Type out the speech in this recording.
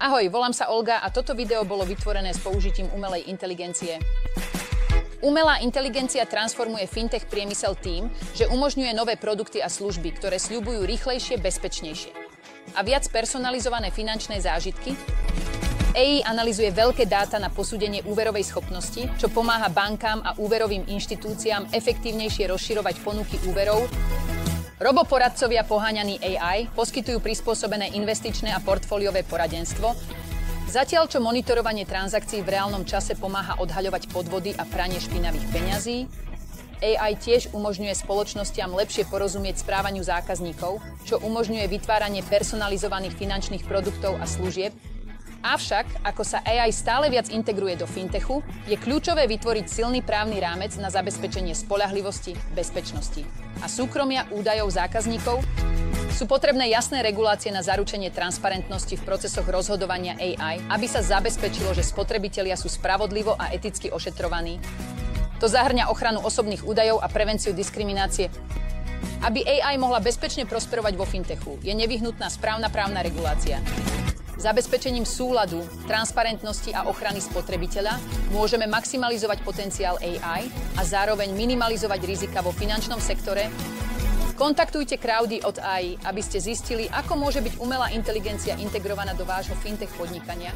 Ahoj, volám sa Olga a toto video bolo vytvorené s použitím umelej inteligencie. Umelá inteligencia transformuje fintech priemysel tým, že umožňuje nové produkty a služby, ktoré sľubujú rýchlejšie, bezpečnejšie a viac personalizované finančné zážitky. AI analyzuje veľké dáta na posúdenie úverovej schopnosti, čo pomáha bankám a úverovým inštitúciám efektívnejšie rozširovať ponuky úverov. Roboporadcovia poháňaní AI poskytujú prispôsobené investičné a portfóliové poradenstvo, zatiaľ čo monitorovanie transakcií v reálnom čase pomáha odhaľovať podvody a pranie špinavých peňazí. AI tiež umožňuje spoločnostiam lepšie porozumieť správaniu zákazníkov, čo umožňuje vytváranie personalizovaných finančných produktov a služieb. Avšak, ako sa AI stále viac integruje do fintechu, je kľúčové vytvoriť silný právny rámec na zabezpečenie spoľahlivosti, bezpečnosti a súkromia údajov zákazníkov. Sú potrebné jasné regulácie na zaručenie transparentnosti v procesoch rozhodovania AI, aby sa zabezpečilo, že spotrebitelia sú spravodlivo a eticky ošetrovaní. To zahŕňa ochranu osobných údajov a prevenciu diskriminácie. Aby AI mohla bezpečne prosperovať vo fintechu, je nevyhnutná správna právna regulácia. Zabezpečením súladu, transparentnosti a ochrany spotrebiteľa môžeme maximalizovať potenciál AI a zároveň minimalizovať rizika vo finančnom sektore. Kontaktujte Crowdy od AI, aby ste zistili, ako môže byť umelá inteligencia integrovaná do vášho fintech podnikania.